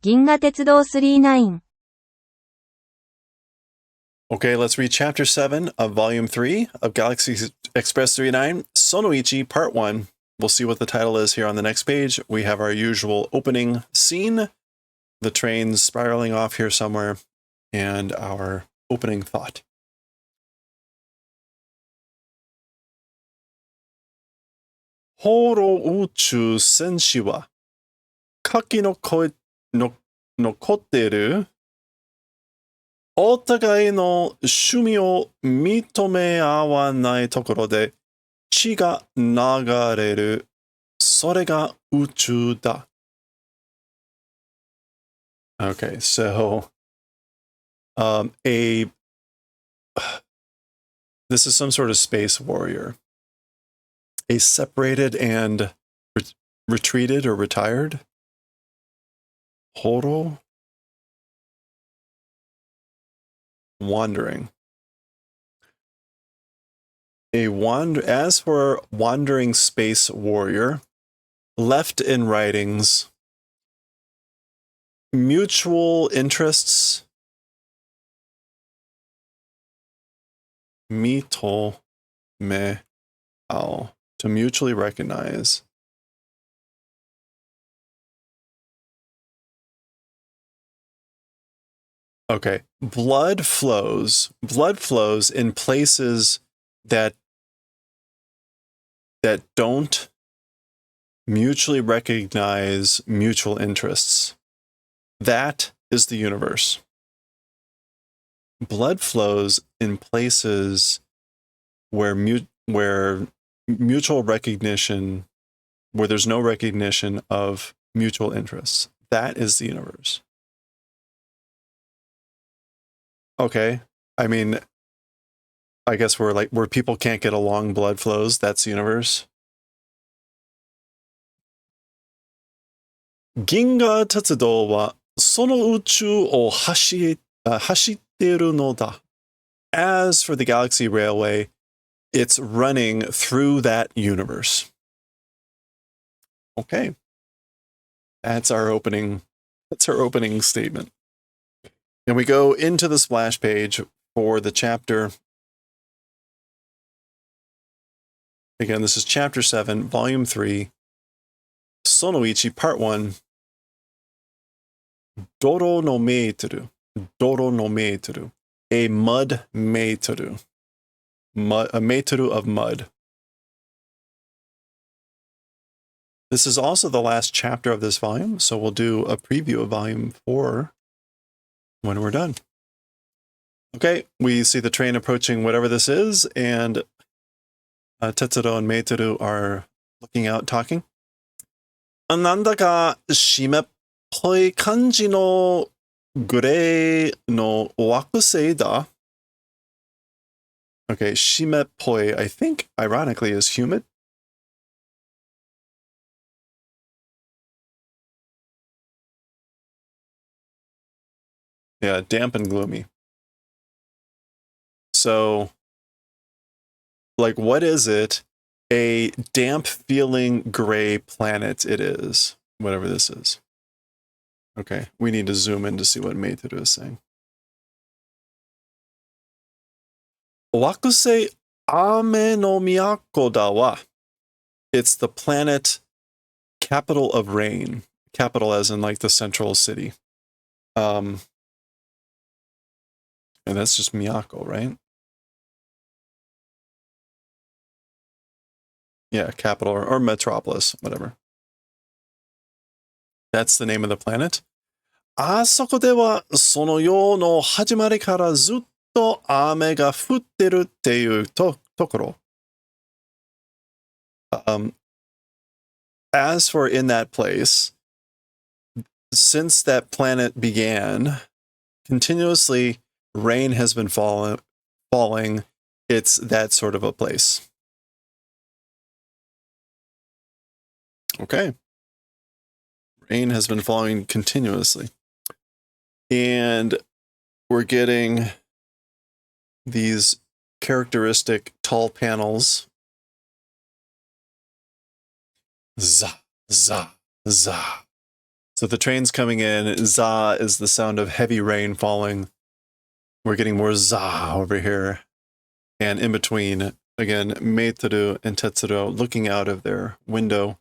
銀河鉄道39。Okay, let's read Chapter 7 of Volume 3 of Galaxy Express 39, Sono Ichi, Part 1. We'll see what the title is here on the next page. We have our usual opening scene, the train's spiraling off here somewhere, and our opening thought. 放浪宇宙戦士は下記の声の残っているお互いの趣味を認め合わないところで血が流れる。それが宇宙だ。Okay, so this is some sort of space warrior. A separated and retreated or retired. Horo? Wandering. As for wandering space warrior, left in writings, mutual interests, mito me ao, to mutually recognize. Okay, blood flows in places that don't mutually recognize mutual interests. That is the universe. Blood flows in places where mutual recognition, where there's no recognition of mutual interests. That is the universe. Okay, I mean, I guess we're like where people can't get along, blood flows. That's the universe. 銀河鉄道はその宇宙を走っているのだ。As for the Galaxy Railway, it's running through that universe. Okay. That's our opening statement. And we go into the splash page for the chapter. Again, this is Chapter 7, Volume 3, Sono Ichi, Part 1, Doro no meiteru. Doro no meiteru. A mud meiteru. A meiteru of mud. This is also the last chapter of this volume, so we'll do a preview of Volume 4 when we're done. Okay, we see the train approaching whatever this is, and Tetsuro and Meiteru are looking out, talking. なんだか湿っぽい感じのグレーの惑星だ. Okay, 湿っぽい, I think, ironically, is humid. Yeah, damp and gloomy. So, like, what is it? A damp-feeling gray planet it is, whatever this is. Okay, we need to zoom in to see what Meiteru is saying. 惑星雨の都だわ. It's the planet capital of rain. Capital as in like the central city. And that's just Miyako, right? Yeah, capital or metropolis, whatever. That's the name of the planet. あそこではその世の始まりからずっと雨が降ってるっていうところ。As for in that place, since that planet began, continuously rain has been falling. It's that sort of a place. Okay. Rain has been falling continuously. And we're getting these characteristic tall panels. Za, za, za. So the train's coming in. Za is the sound of heavy rain falling. We're getting more za over here. And in between, again, Meitoru and Tetsuro looking out of their window,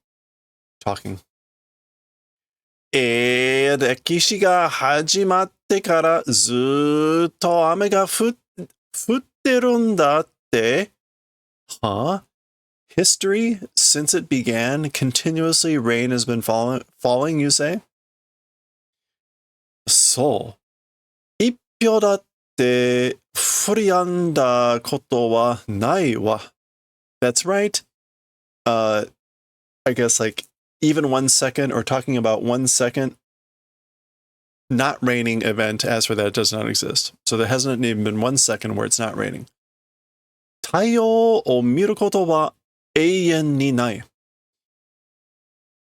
talking. 歴史が始まってからずーっと雨が降ってるんだって? Huh? History, since it began, continuously rain has been falling, you say? そう。一票だって降り止んだことはないわ。That's right. I guess like even 1 second or talking about 1 second not raining event, as for that, does not exist. So there hasn't even been 1 second where it's not raining. 太陽を見ることは永遠にない.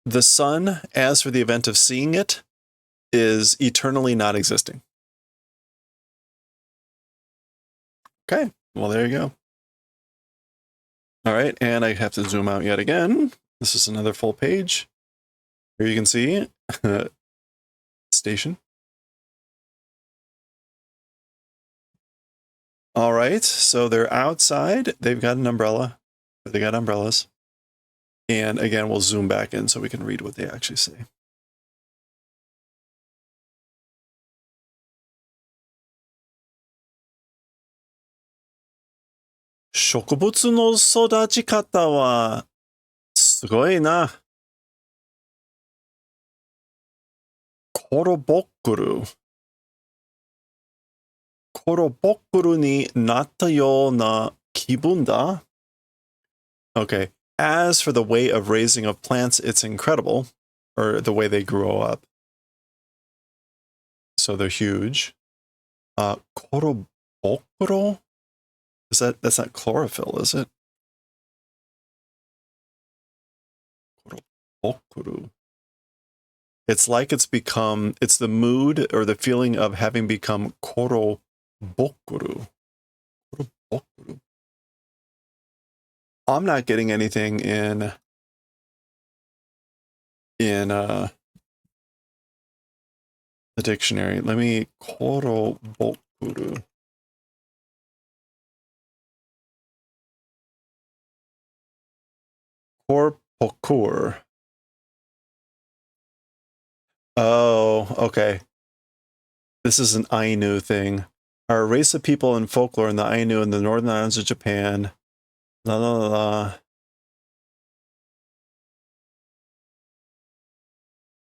The sun, as for the event of seeing it, is eternally not existing. Okay, well, there you go. All right, and I have to zoom out yet again. This is another full page. Here you can see station. All right, so they're outside. They've got an umbrella. They got umbrellas. And again, we'll zoom back in so we can read what they actually say. "Shokubutu no sodachikata wa sugoi na. Korobokuru ni natta yo na kibun da." Okay. As for the way of raising of plants, it's incredible. Or the way they grow up. So they're huge. Korobokuro? That's not chlorophyll, is it? Korobokuru. It's like it's the mood or the feeling of having become korobokuru. Korobokuru. I'm not getting anything in the dictionary. Let me korobokuru. Korpokur. Oh, okay. This is an Ainu thing. Are a race of people in folklore in the Ainu in the northern islands of Japan. La la la la.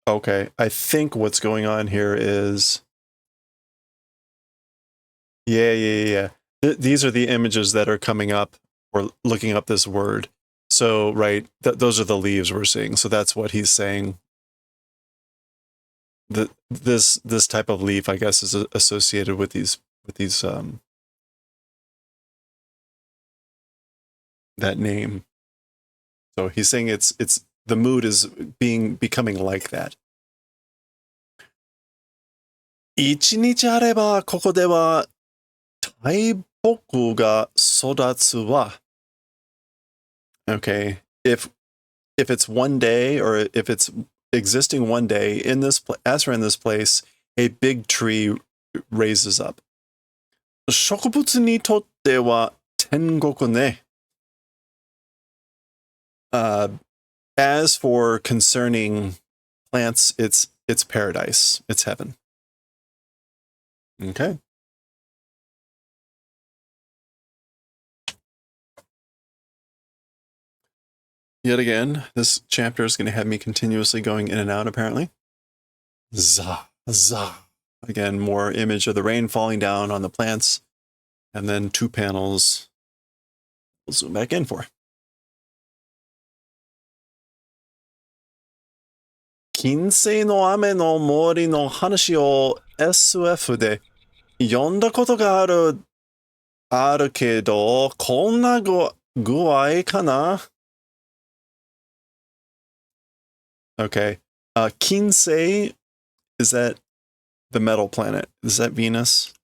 Okay, I think what's going on here is... Yeah. These are the images that are coming up or looking up this word. So, right, those are the leaves we're seeing. So that's what he's saying. This type of leaf, I guess, is associated with these that name. So he's saying it's the mood is becoming like that. 一日あればここでは大木が育つわ. Okay, if it's one day or if it's existing one day in this as for in this place, a big tree raises up. 植物にとっては天国ね. As for concerning plants, it's paradise. It's heaven. Okay. Yet again, this chapter is going to have me continuously going in and out, apparently. Za. Again, more image of the rain falling down on the plants. And then 2 panels. We'll zoom back in for. 金星の雨の森の話を SF で読んだことがあるけど、こんな具合かな? Okay. Kinsei, is that the metal planet? Is that Venus?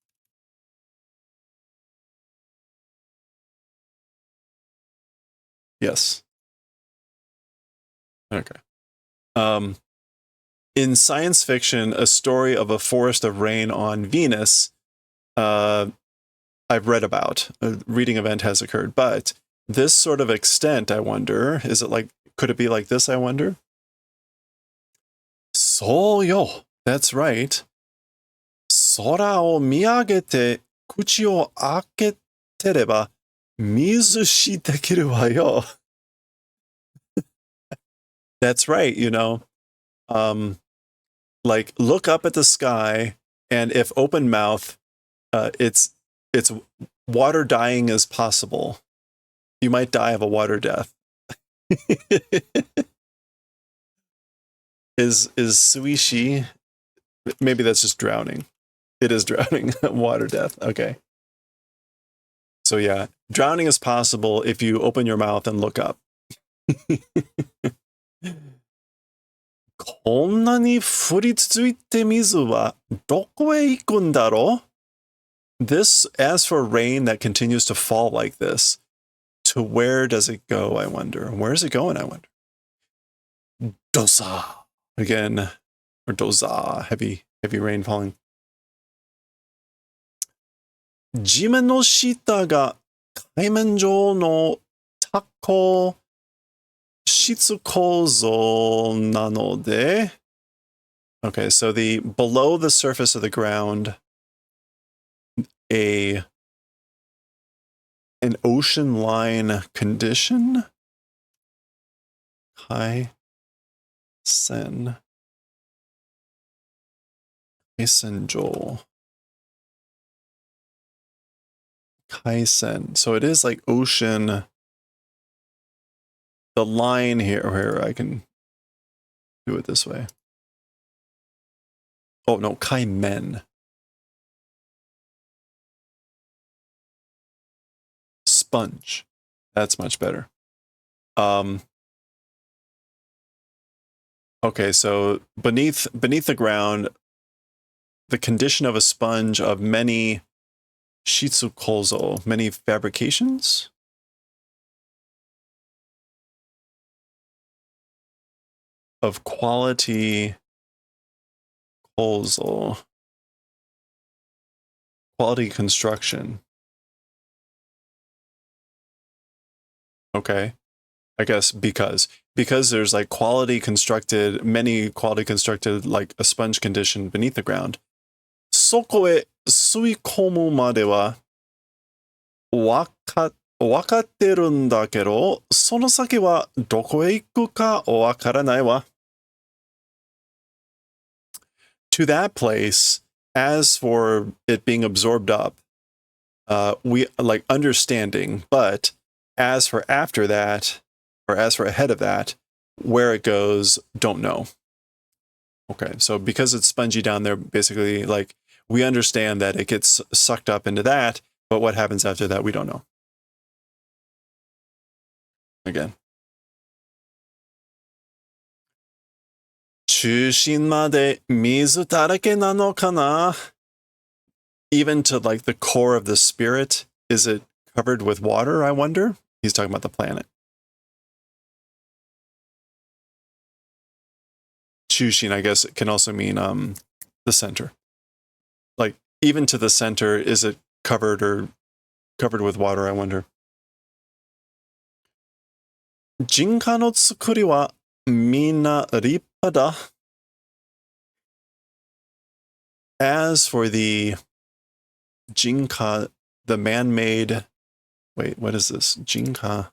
Yes. Okay. in science fiction, a story of a forest of rain on Venus, I've read about. A reading event has occurred. But this sort of extent, I wonder, could it be like this, I wonder? So yo. That's right. Sora o miyagete kuchi o aketereba mizushi dekiru wa yo. That's right, like look up at the sky, and if open mouth, it's water dying is possible. You might die of a water death. Is suishi? Maybe that's just drowning. It is drowning. Water death. Okay. So yeah, drowning is possible if you open your mouth and look up. こんなに降り続いて水はどこへ行くんだろう? This, as for rain that continues to fall like this, to where does it go, I wonder? Where is it going, I wonder? Dosa. Again, or doza, heavy rain falling. 地面の下が海面上の高質構造なので Okay, so the below the surface of the ground, an ocean line condition. Kaisen Joel. Kaisen. So it is like ocean. The line here, I can do it this way. Oh no, Kaimen. Sponge. That's much better. Okay, so beneath the ground, the condition of a sponge of many shitsukozo, many fabrications. Of quality kozo. Quality construction. Okay. I guess because there's like many quality constructed like a sponge condition beneath the ground. そこへ吸い込むまではわかってるんだけど、その先はどこへ行くかわからないわ。To that place, as for it being absorbed up, we like understanding, but as for after that, or as for ahead of that, where it goes, don't know. Okay, so because it's spongy down there, basically, like, we understand that it gets sucked up into that, but what happens after that, we don't know. Again. 中心まで水だらけなのかな? Even to like the core of the spirit, is it covered with water, I wonder? He's talking about the planet. 中心, I guess it can also mean the center. Like, even to the center, is it covered with water, I wonder? 人家の作りはみんな立派だ. As for the jinka, the man-made, wait, what is this? Jinka.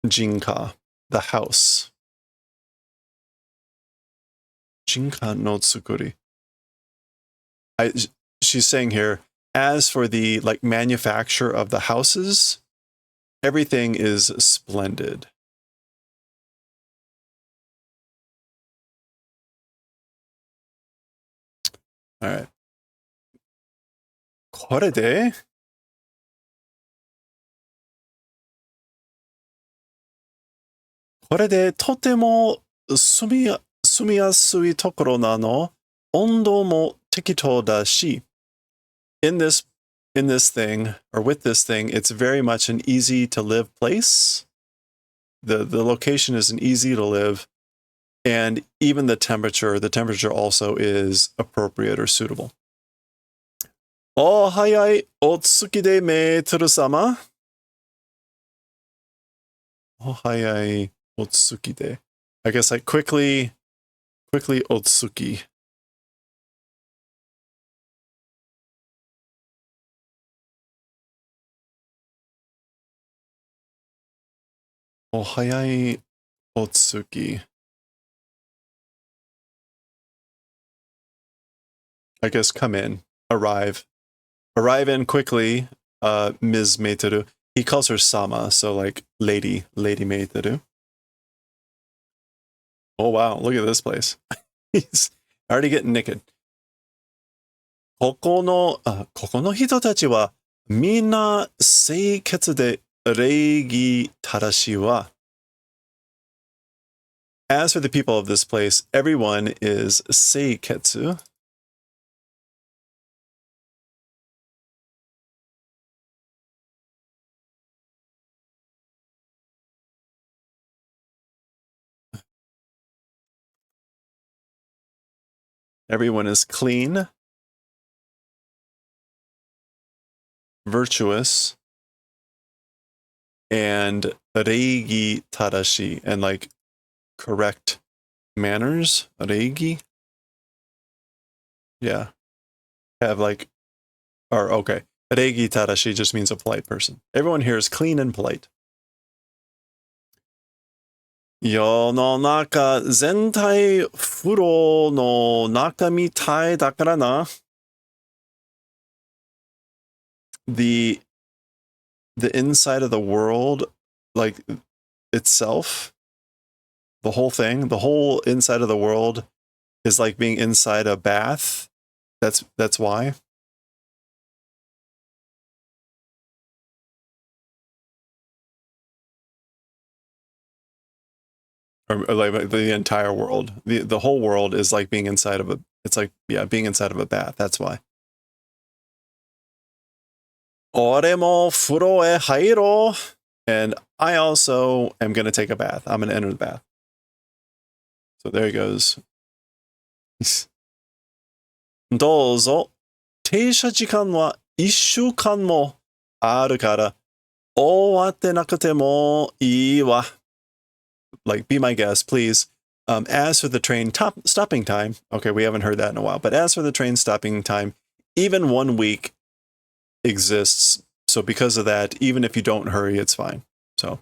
Jinka, the house. Jinka no tsukuri. She's saying here, as for the like manufacture of the houses, everything is splendid. All right. これでとても住みやすいところなの。温度も適当だし。In this thing, or with this thing, it's very much an easy to live place. The location isn't easy to live, and even the temperature also is appropriate or suitable. Oh, hayai otsuki de meituru sama. Oh, hayai otsuki de. I guess like quickly otsuki. Oh, hayai otsuki. I guess come in, arrive in quickly. Ms. Meiteru. He calls her Sama, so like Lady Meiteru. Oh wow, look at this place. He's already getting naked. ここの人たちはみんな清潔で礼儀正しいわ。As for the people of this place, everyone is seiketsu. Everyone is clean, virtuous, and reigi tadashi, and like correct manners. Reigi? Yeah. Have like, or okay. Reigi tadashi just means a polite person. Everyone here is clean and polite. 世の中全体風呂の中みたいだからな。The inside of the world, like itself, the whole thing, the whole inside of the world is like being inside a bath. That's why. Or like the entire world. The whole world is like being inside of being inside of a bath. That's why. 俺も風呂へ入ろう. And I also am going to take a bath. I'm going to enter the bath. So there he goes. どうぞ。停車時間は1週間もあるから終わってなくてもいいわ. Like, be my guest, please. As for the train stopping time, okay, we haven't heard that in a while, but as for the train stopping time, even 1 week exists. So because of that, even if you don't hurry, it's fine. So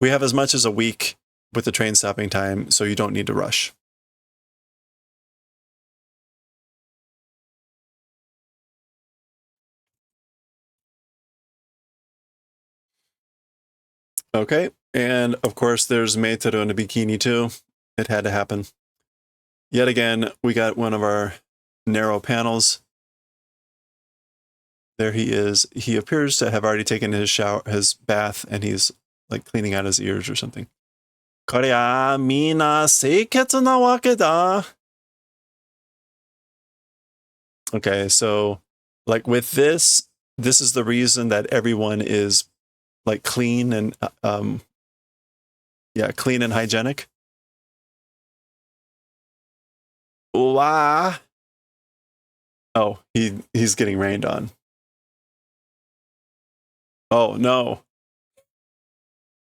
we have as much as a week with the train stopping time, so you don't need to rush. Okay, and of course there's Meiteru in a bikini too. It had to happen. Yet again, we got one of our narrow panels. There he is. He appears to have already taken his bath, and he's like cleaning out his ears or something. こりゃみんな清潔なわけだ. Okay, so like with this is the reason that everyone is like clean and clean and hygienic. Wow. Oh, he's getting rained on. Oh no.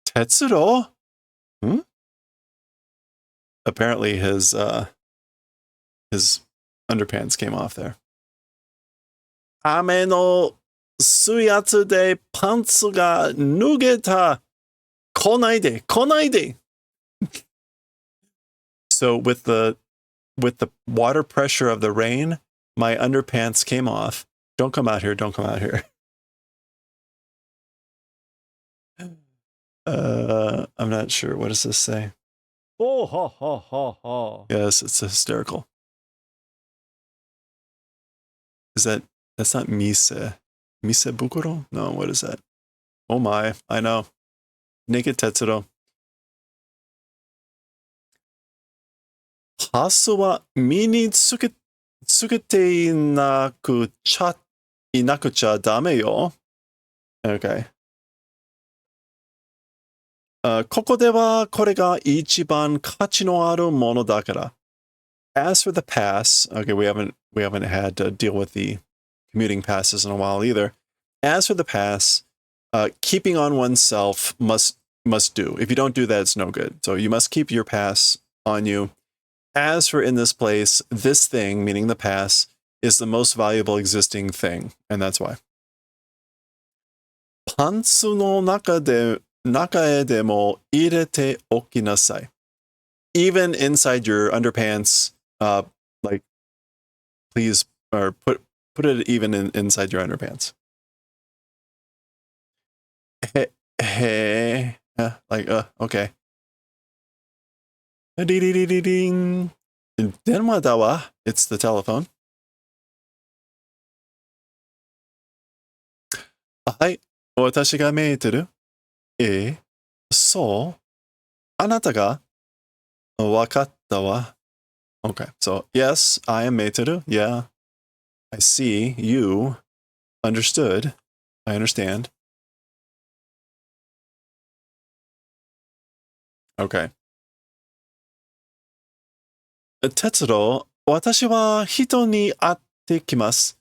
Tetsuro? Apparently his underpants came off there. 雨の水圧でパンツが脱げた. 来ないで. So with the water pressure of the rain, my underpants came off. Don't come out here. I'm not sure. What does this say? Oh, ha, ha, ha, ha. Yes, it's hysterical. That's not mise. Mise bukuro? No, what is that? Oh my, I know. Naked Tetsuro. パスは身につけていなくちゃダメよ. Okay. ここではこれが一番価値のあるものだから. As for the pass, okay, we haven't had to deal with the commuting passes in a while either. As for the pass, keeping on oneself must do. If you don't do that, it's no good. So you must keep your pass on you. As for in this place, this thing, meaning the pass, is the most valuable existing thing, and that's why. パンツの中へでも入れておきなさい. Even inside your underpants, like, please, or put it even inside your underpants. Hey, like, okay. Ding. 電話だわ. It's the telephone. はい。私が見えてる? そう? あなたが? わかったわ. Okay, so yes, I am 見えてる. Yeah, I see. You understood. I understand. Okay. 鉄道、私は人に会ってきます。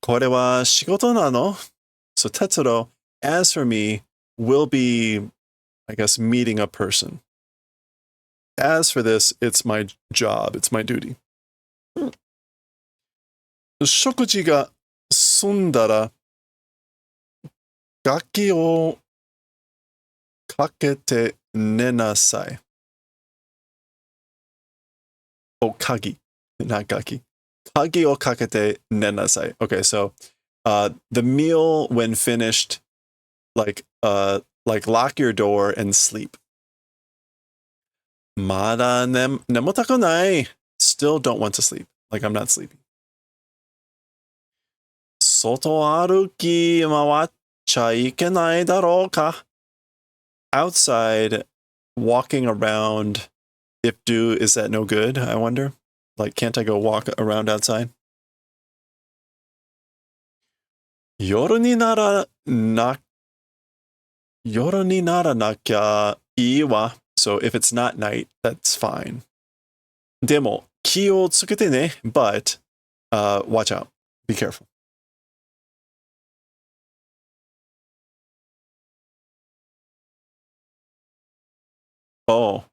これは仕事なの? So 鉄道, as for me, will be, I guess, meeting a person. As for this, it's my job, it's my duty. 食事が済んだら、鍵をかけて寝なさい。Oh, 鍵, not 鍵. 鍵をかけて寝なさい. Okay, so the meal when finished, like lock your door and sleep. まだ眠たくない. Still don't want to sleep. Like I'm not sleepy. 外歩き回っちゃいけないだろうか? Outside, walking around, if do, is that no good, I wonder? Like, can't I go walk around outside? 夜にならなきゃいいわ. So if it's not night, that's fine. でも、気をつけてね. But, watch out. Be careful. Oh,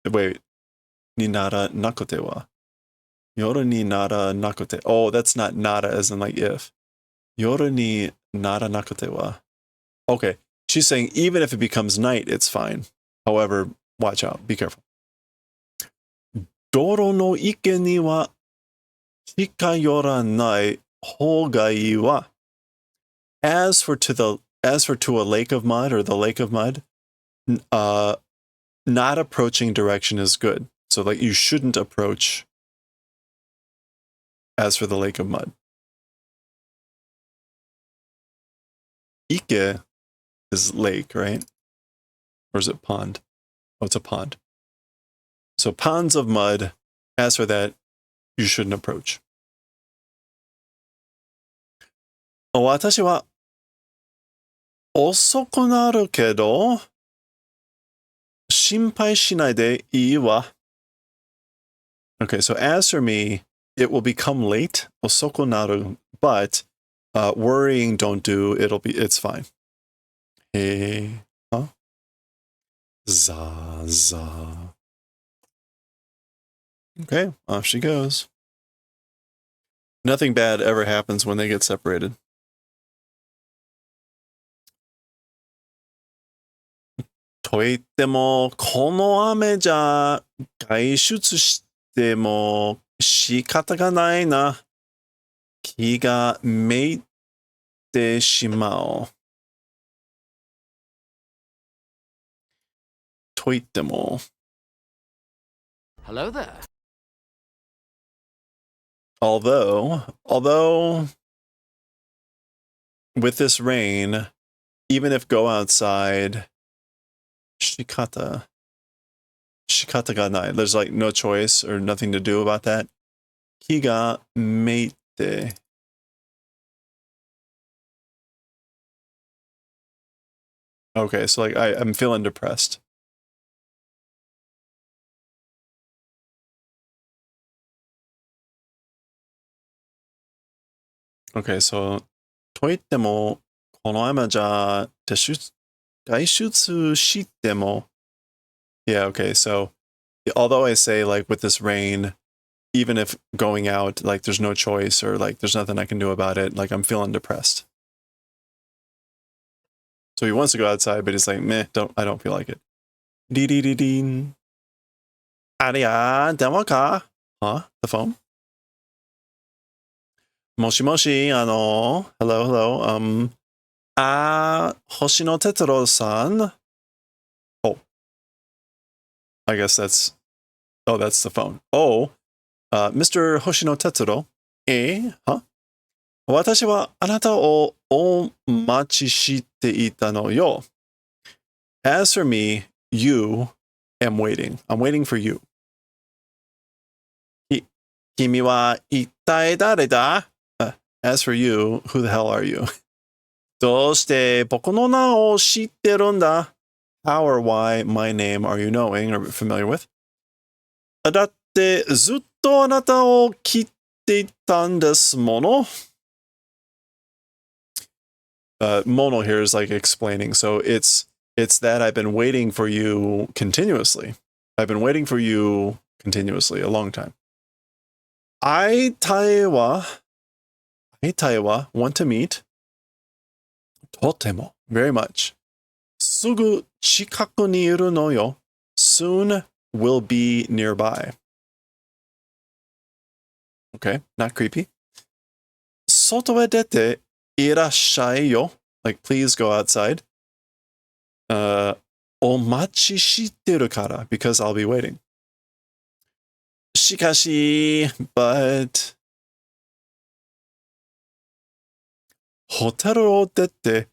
wait. にならなくては. 夜にならなくて. Oh, that's not nada as in like if. 夜にならなくては. Okay. She's saying even if it becomes night, it's fine. However, watch out. Be careful. 泥の池には近寄らない方がいいわ. As for to a lake of mud or the lake of mud, not approaching direction is good. So like you shouldn't approach as for the lake of mud. Ike is lake, right? Or is it pond? Oh, it's a pond. So ponds of mud, as for that, you shouldn't approach. 私は遅くなるけど、心配しないでいいわ. Okay, so as for me, it will become late, 遅くなる, but worrying don't do, it's fine. Hey, huh? Za. Okay, off she goes. Nothing bad ever happens when they get separated. と言っても、この雨じゃ外出しても仕方がないな。気がめいてしまう。と言っても。Hello there. Although with this rain, even if go outside, shikata ga nai. There's like no choice or nothing to do about that. Ki ga meite. Okay, so like I'm feeling depressed. Okay, so といっても、この雨じゃ外出しても Yeah, okay, so although I say like with this rain, even if going out, like there's no choice or like there's nothing I can do about it, like I'm feeling depressed. So he wants to go outside, but he's like, meh, I don't feel like it. Dee dee dee dee. Aria, denwa Huh? The phone? Moshi moshi, hello, hello. Hoshino Tetsuo-san. Oh. I guess that's the phone. Oh, Mr. Hoshino Tetsuo. Huh? 私はあなたをお待ちしていたのよ。As for me, you am waiting. I'm waiting for you. 君は一体誰だ? As for you, who the hell are you? どうして僕の名を知ってるんだ? How or why my name are you knowing or familiar with? だってずっとあなたを聞いていたんですもの。Mono here is like explaining. So it's that I've been waiting for you continuously. I've been waiting for you continuously a long time. 会いたいわ want to meet とても very much すぐ近くにいるのよ soon will be nearby. Okay, not creepy. 外へ出ていらっしゃいよ like please go outside. お待ちしてるから because I'll be waiting. しかし but ホテルを出て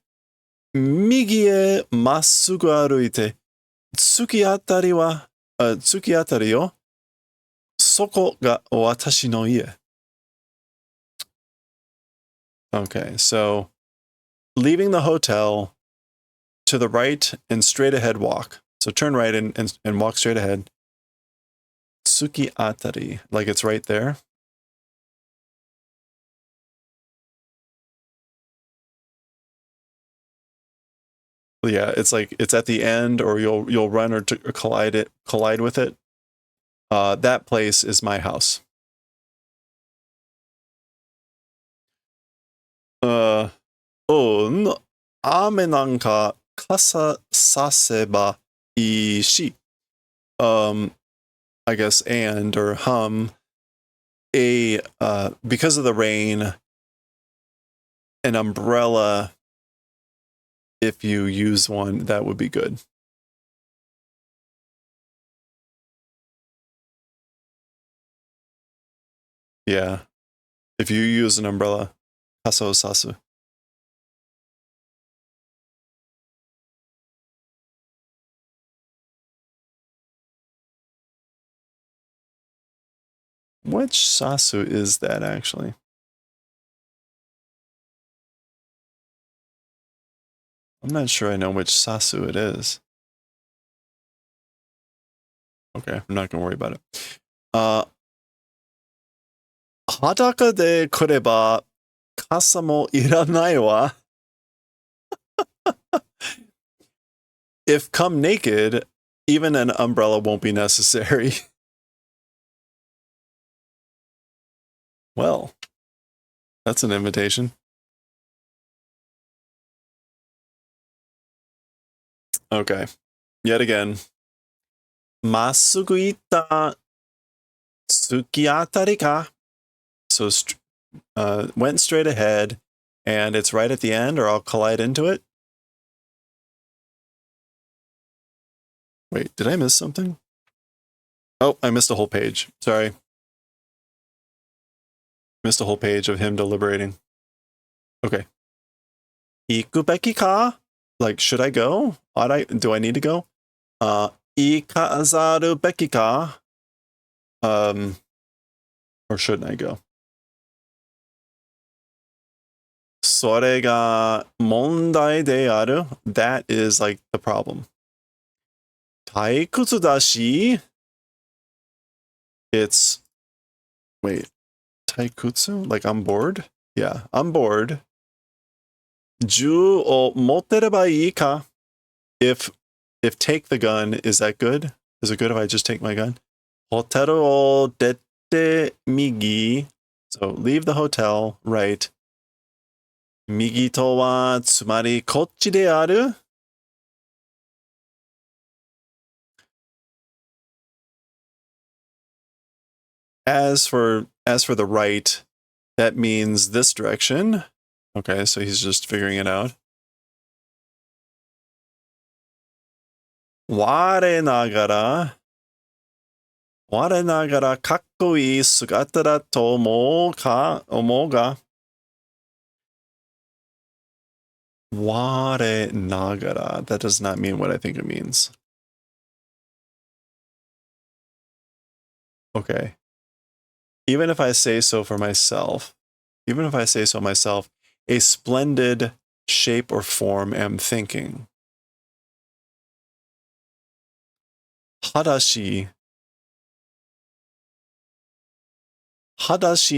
右へまっすぐ歩いて突き当たりよ。そこが私の家。Okay, so leaving the hotel to the right and straight ahead walk. So turn right and walk straight ahead. Tsuki atari, like it's right there. Yeah, it's like it's at the end, or you'll run or collide with it. That place is my house. 雨なんか傘させばいいし。I guess and or because of the rain, an umbrella, if you use one, that would be good. Yeah. If you use an umbrella, kaso sasu. Which sasu is that actually? I'm not sure I know which sasu it is. Okay, I'm not gonna worry about it. 裸で来れば傘もいらないわ. If come naked, even an umbrella won't be necessary. Well, that's an invitation. Okay. Yet again. まっすぐ行った突き当たりか? So went straight ahead, and it's right at the end, or I'll collide into it. Wait, did I miss something? Oh, I missed a whole page. Sorry. Missed a whole page of him deliberating. Okay. 行くべきか? Like, should I go? Do I need to go? 行かざるべきか? Or shouldn't I go? それが問題である. That is like the problem. 退屈だし. It's, wait, 退屈? Like I'm bored? Yeah, I'm bored. 銃を持ってればいいか? If take the gun, is that good? Is it good if I just take my gun? ホテルを出て右. So leave the hotel, right. 右とはつまりこっちである? As for the right, that means this direction. Okay, so he's just figuring it out. 我ながらかっこいい姿だと思うが。我ながら. That does not mean what I think it means. Okay. Even if I say so myself, a splendid shape or form am thinking. 裸足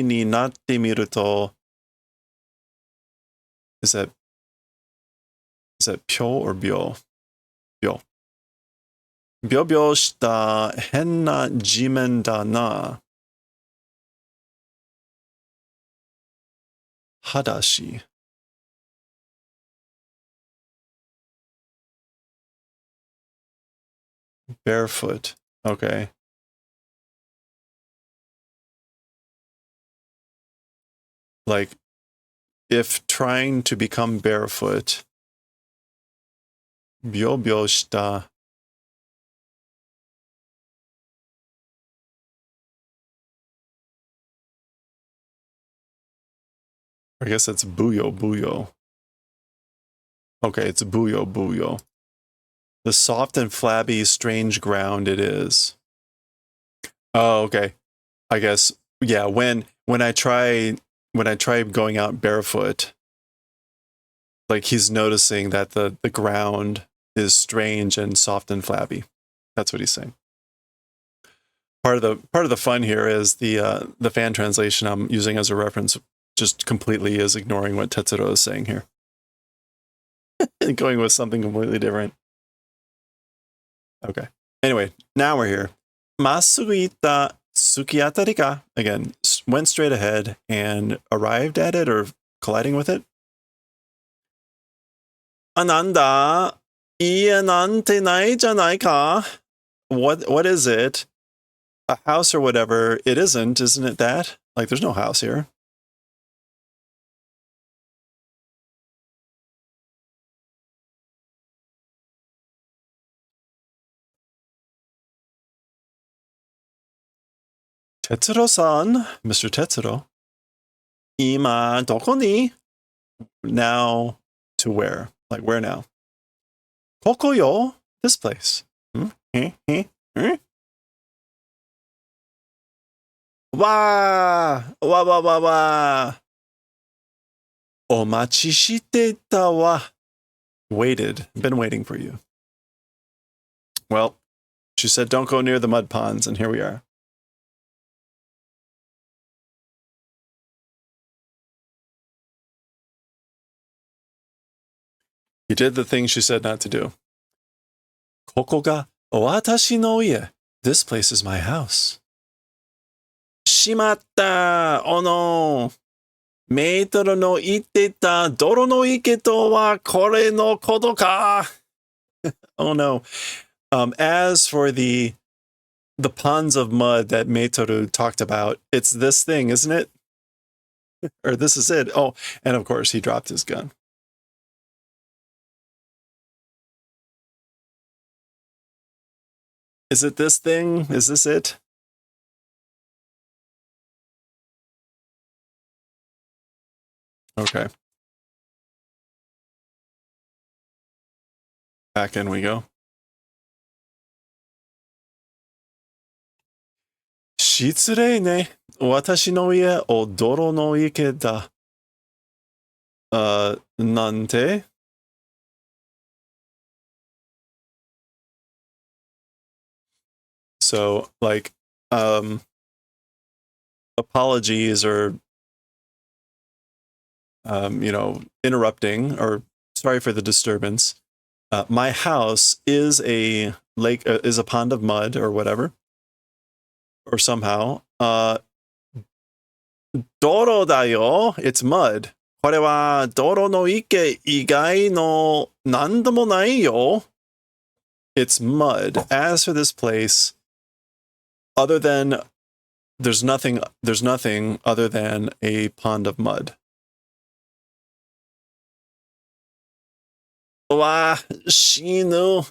になってみると. Is that ぴょ or びょ? びょびょした変な地面だな. 裸足. Barefoot. Okay. Like, if trying to become barefoot, びょびょした. I guess that's buyo. Okay, it's buyo. The soft and flabby, strange ground it is. Oh, okay. I guess, yeah, when I try going out barefoot, like he's noticing that the ground is strange and soft and flabby. That's what he's saying. Part of the fun here is the fan translation I'm using as a reference just completely is ignoring what Tetsuro is saying here. Going with something completely different. Okay. Anyway, now we're here. まっすぐ行った突き当たりか? Again, went straight ahead and arrived at it or colliding with it. あ、なんだ? 家なんてないじゃないか? What is it? A house or whatever. It isn't it that? Like, there's no house here. Tetsuro-san, Mr. Tetsuro. 今どこに? Now to where? Like, where now? ここよ? This place. Wah! お待ちしてたわ. Waited. Been waiting for you. Well, she said don't go near the mud ponds, and here we are. You did the thing she said not to do. ここが私の家. This place is my house. しまった. Oh no. メートルの言ってた泥の池とはこれのことか. Oh no. As for the ponds of mud that Meitoru talked about, it's this thing, isn't it? Or this is it. Oh, and of course he dropped his gun. Is it this thing? Is this it? Okay. Back in we go. 失礼ね。私の家を泥の池だ。nante. So, like, apologies or, interrupting, or sorry for the disturbance. My house is a lake, is a pond of mud or whatever, or somehow. Doro da yo. It's mud. これは泥の池以外の何でもないよ. It's mud. As for this place, other than there's nothing other than a pond of mud. わ、死ぬ。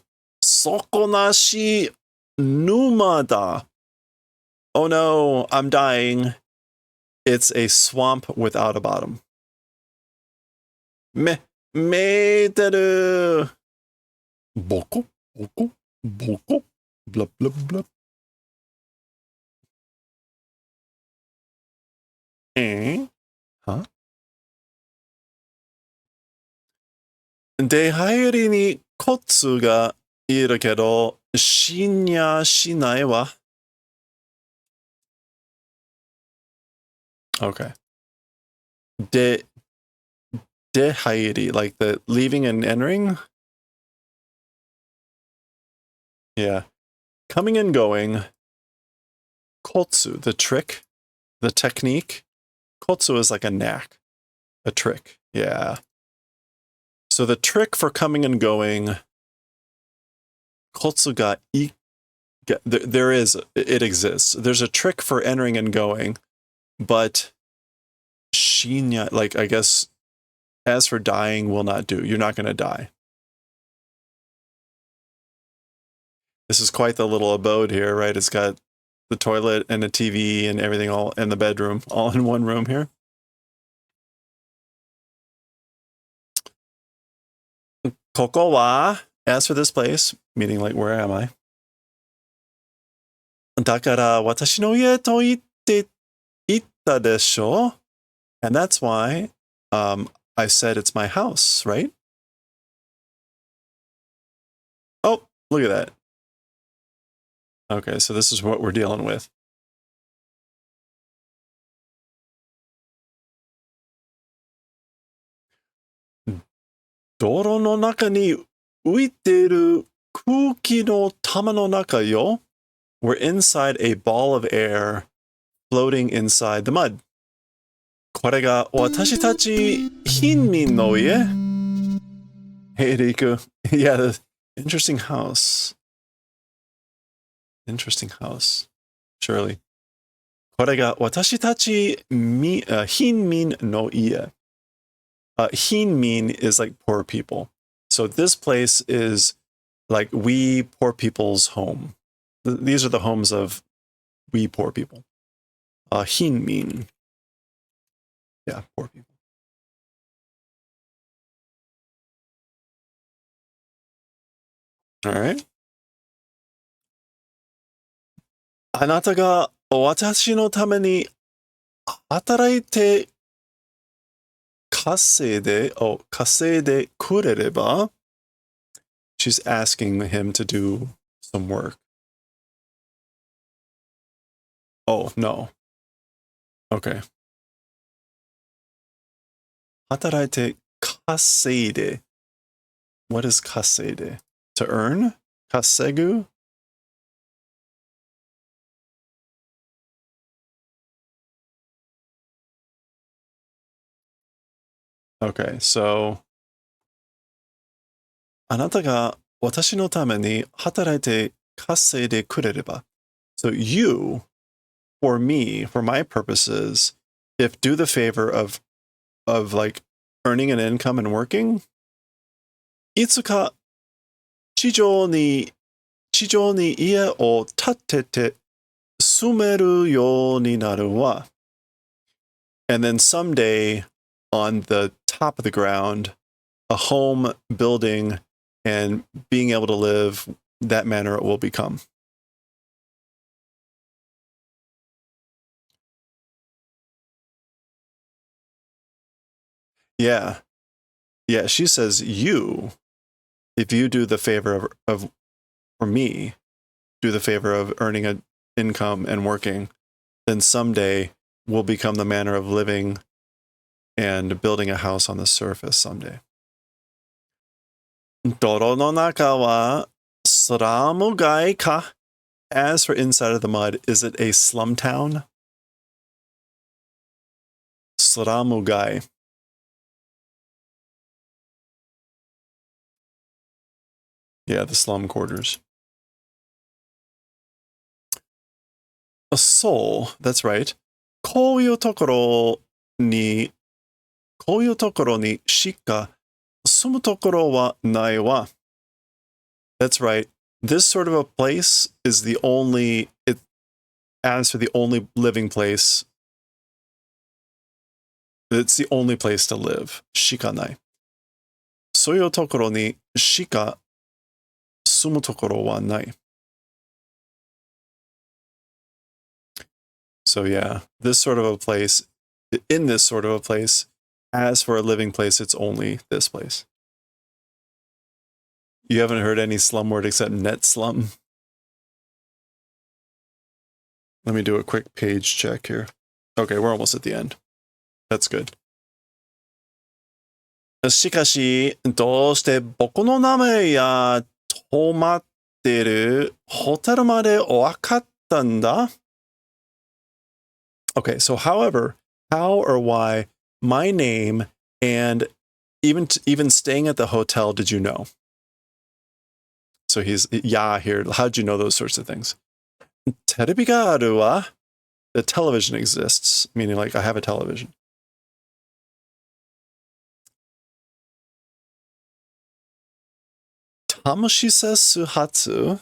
底なし沼だ. Oh no, I'm dying. It's a swamp without a bottom. めえてる。ボコボコボコ。ブラブラブラ。は？出入りにコツがいるけど、死にゃしないわ。Okay. Dehairi, like the leaving and entering? Yeah. Coming and going. Kotsu, the trick, the technique. Kotsu is like a knack, a trick. Yeah. So the trick for coming and going, kotsu ga it exists. There's a trick for entering and going, but shinya, like, I guess, as for dying, will not do. You're not going to die. This is quite the little abode here, right? It's got the toilet and a TV and everything all in the bedroom, all in one room here. Koko wa, as for this place, meaning like, where am I? Dakara watashi no ie to itte itta desho. And that's why I said it's my house, right? Oh, look at that. Okay, so this is what we're dealing with. Doro no naka ni uiteru kuki no tama no naka yo. We're inside a ball of air floating inside the mud. これが私たち貧民の家? Hey, Riku. Yeah, the interesting house. Interesting house. Surely. これが私たち貧民の家. Hinmin is like poor people. So this place is like we poor people's home. These are the homes of we poor people. Hinmin. Yeah, poor people. All right. あなたが私のために働いて稼いでくれれば? She's asking him to do some work. Oh, no. Okay. 働いて稼いで. What is 稼いで? To earn? Kasegu? Okay, so あなたが私のために働いて稼いでくれれば. So you, for me, for my purposes, if do the favor of like earning an income and working, いつか地上に家を建てて住めるようになるわ. And then someday on the top of the ground, a home building and being able to live that manner it will become. Yeah. Yeah, she says you, if you do the favor of for me, do the favor of earning an income and working, then someday we'll become the manner of living and building a house on the surface someday. 泥の中はスラム街か? As for inside of the mud, is it a slum town? Slamugai. Yeah, the slum quarters. A soul, that's right. こういうところにしか住むところはないわ. That's right. This sort of a place is the only, as for the only living place, it's the only place to live. しかない. そういうところにしか住むところはない. So yeah, this sort of a place, in this sort of a place, as for a living place, it's only this place. You haven't heard any slum word except net slum? Let me do a quick page check here. Okay, we're almost at the end. That's good. しかし、どうして僕の名前や泊まってるホテルまでわかったんだ? Okay, so however, how or why my name and even staying at the hotel did you know? So he's yeah here. How'd you know those sorts of things? テレビがあるわ. The television exists, meaning like I have a television. Tamushisesu hatsu?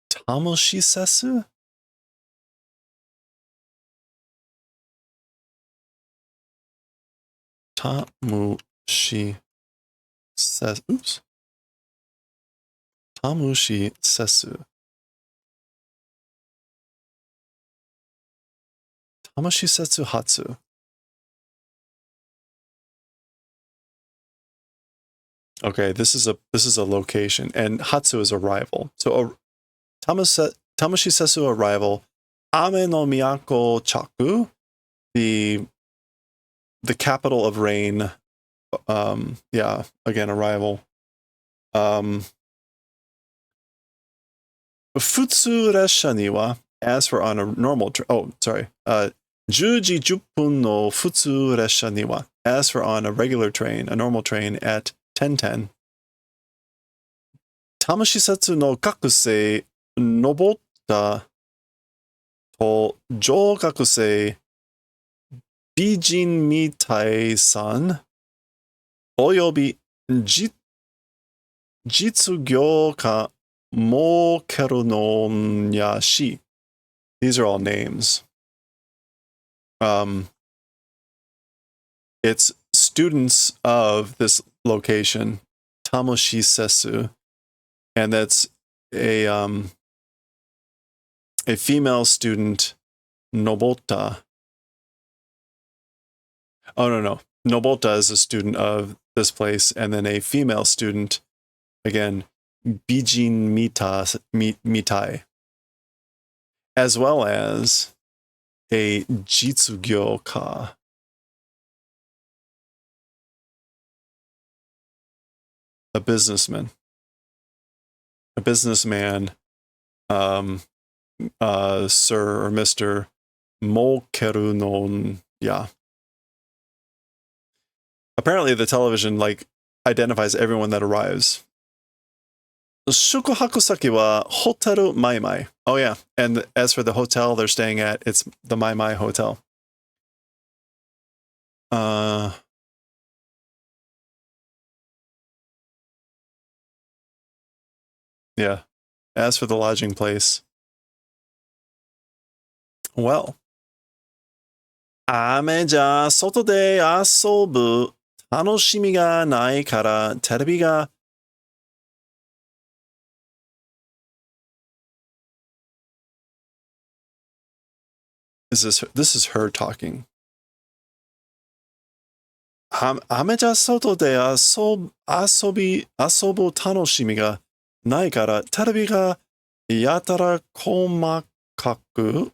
Tamushisesu? Tamushisesu. Oops. Tamushisesu. Tamushisetsu hatsu. Okay, this is a location, and hatsu is arrival. So Tamushisetsu arrival. Ame no miyako chaku, the capital of rain. Yeah, again, arrival. Futsu resha ni wa, as for on a normal train. Oh, sorry. 10時10分の普通列車には, as for on a regular train, a normal train at 10:10. タムシセツの学生登ったと上学生美人みたいさんおよび実業家儲けるのんやし. These are all names. It's students of this location, Tamoshisesu, and that's a female student, Nobota. Oh, no. Nobota is a student of this place, and then a female student, again, Bijin Mitai, as well as a Jitsugyoka. A businessman, Sir or Mr. Mokeru no ya. Apparently the television identifies everyone that arrives. Shukuhakusaki wa Hoteru Maimai. Oh yeah, and as for the hotel they're staying at, it's the Maimai Hotel. Yeah. As for the lodging place, well, 雨じゃ外で遊ぶ楽しみがないからテレビが This is her talking. 雨じゃ外で遊ぶ楽しみがないから、テレビがやたら細かく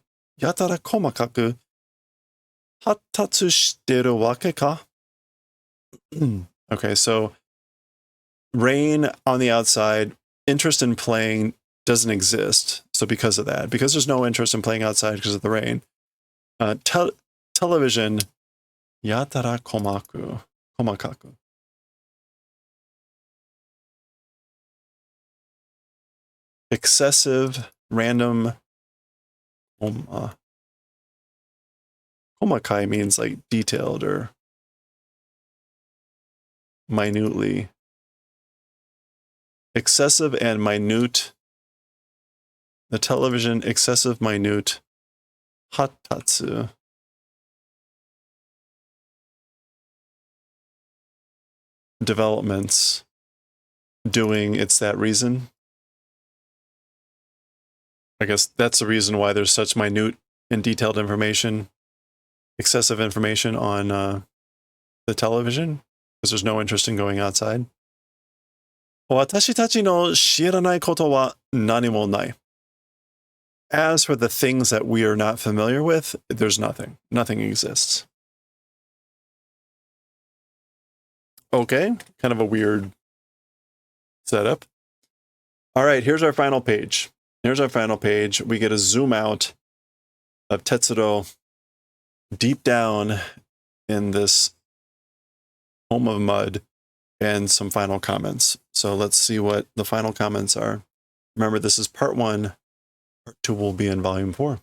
発達してるわけか? Okay, so rain on the outside, interest in playing doesn't exist. So because of that, because there's no interest in playing outside because of the rain, television, yatara komakaku. Excessive, random, komakai means like detailed or minutely. Excessive and minute. The television, excessive, minute, hatatsu. Developments, doing, it's that reason. I guess that's the reason why there's such minute and detailed information, excessive information on the television, because there's no interest in going outside. 私たちの知らないことは何もない. As for the things that we are not familiar with, there's nothing. Nothing exists. Okay, kind of a weird setup. All right, here's our final page. Here's our final page. We get a zoom out of Tetsuro deep down in this home of mud and some final comments. So let's see what the final comments are. Remember, this is part 1. Part 2 will be in volume 4.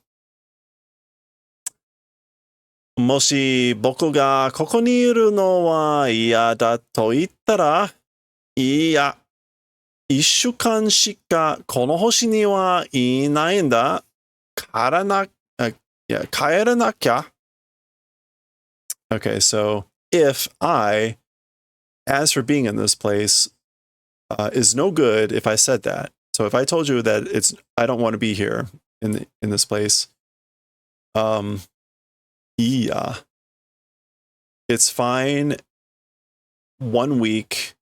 もし僕がここにいるのは嫌だと言ったら、いや、1週間しかこの星にはいないんだ。帰らなきゃ。Okay, so if I, as for being in this place, is no good if I said that. So if I told you that I don't want to be here in this place, yeah, it's fine 1 week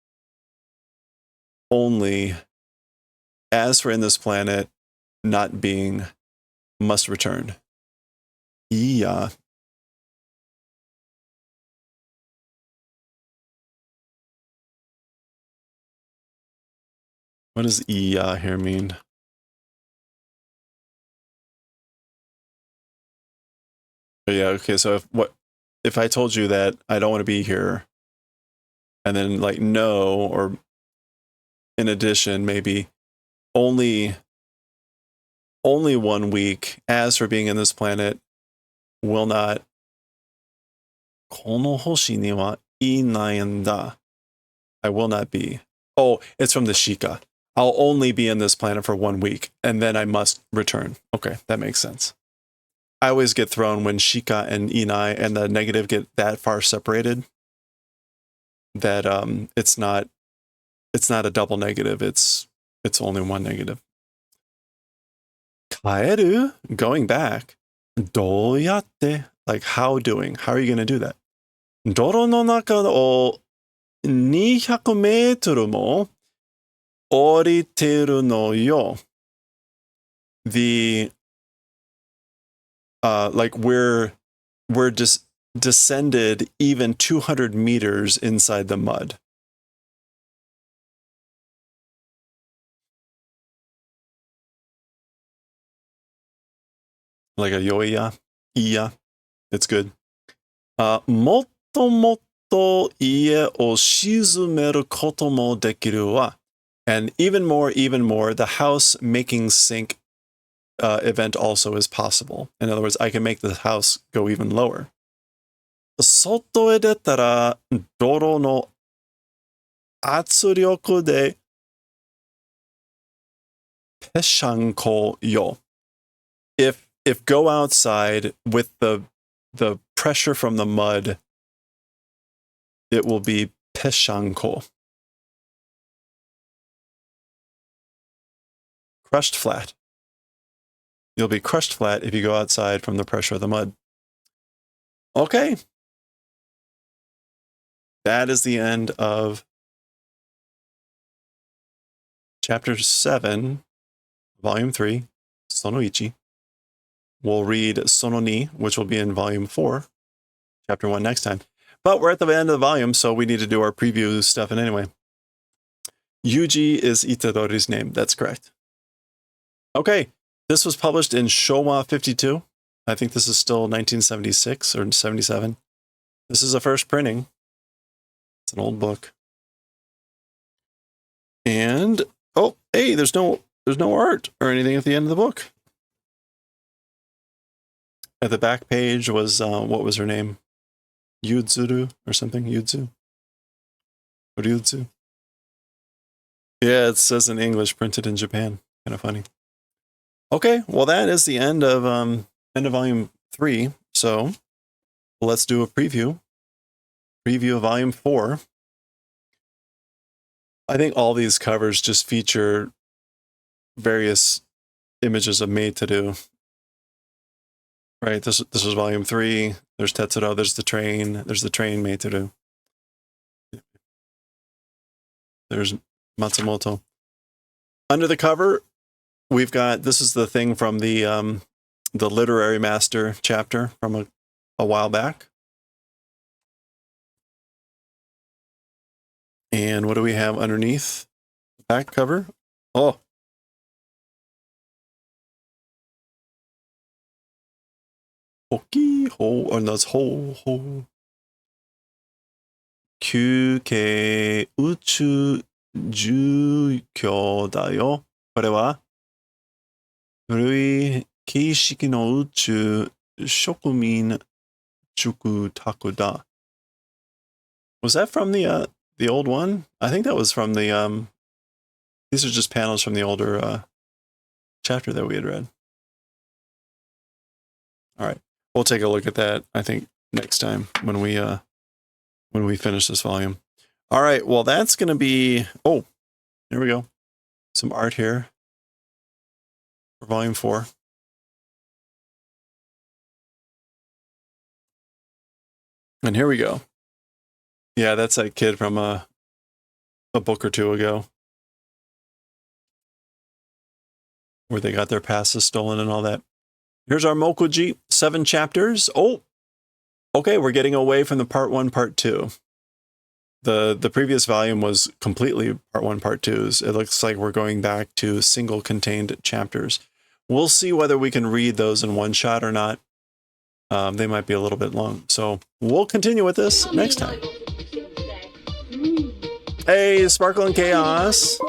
only. As for in this planet, not being, must return. Yeah. What does iya here mean? But yeah, okay, so if I told you that I don't want to be here, and then like no, or in addition, maybe only 1 week, as for being in this planet, will not. この星にはいないんだ. I will not be. Oh, it's from the Shika. I'll only be in this planet for 1 week, and then I must return. Okay, that makes sense. I always get thrown when Shika and Inai and the negative get that far separated, that it's not a double negative, it's only one negative. Kaeru, going back. どうやって? Like how doing? How are you going to do that? 泥の中を200メートルも降りてるのよ. The like we're just descended even 200 meters inside the mud. Like a yoya, iya. It's good. もっともっと家を沈めることもできるわ. And even more, the house making sink event also is possible. In other words, I can make the house go even lower. 外へ出たら泥の圧力でぺしゃんこよ. If go outside with the pressure from the mud, it will beぺしゃんこ. Crushed flat. You'll be crushed flat if you go outside from the pressure of the mud. Okay. that is the end of chapter 7, volume 3, sono ichi. We'll read sono ni, which will be in volume 4, chapter 1 next time. But we're at the end of the volume, so we need to do our preview stuff. And anyway, Yuji is Itadori's name. That's correct. Okay, this was published in Showa 52. I think this is still 1976 or 77. This is a first printing. It's an old book. And oh, hey, there's no art or anything at the end of the book. At the back page was what was her name? Yuzuru or something? Yudzu? Or Yudzu? Yeah, it says in English, printed in Japan. Kind of funny. Okay, well that is the end of volume 3. So let's do a preview. Preview of volume 4. I think all these covers just feature various images of maid to do. Right, this was volume 3. There's Tetsuro, there's the train maid to do. There's Matsumoto. Under the cover, we've got, this is the thing from the literary master chapter from a while back. And what do we have underneath the back cover? Oh. Hoki ho, or that's ho. Kyukei uchu jukyou da yo. これは古い形式の宇宙植民住宅だ. Was that from the old one? I think that was from the these are just panels from the older chapter that we had read. All right. We'll take a look at that, I think, next time when we finish this volume. All right, well that's going to be, oh, here we go. Some art here for volume 4. And here we go. Yeah, that's that kid from a book or two ago, where they got their passes stolen and all that. Here's our Mokuji, 7 chapters. Oh, okay, we're getting away from the part 1, part 2. The previous volume was completely part 1, part 2s. It looks like we're going back to single contained chapters. We'll see whether we can read those in one shot or not. They might be a little bit long. So we'll continue with this next time. Hey, Sparkle and Chaos.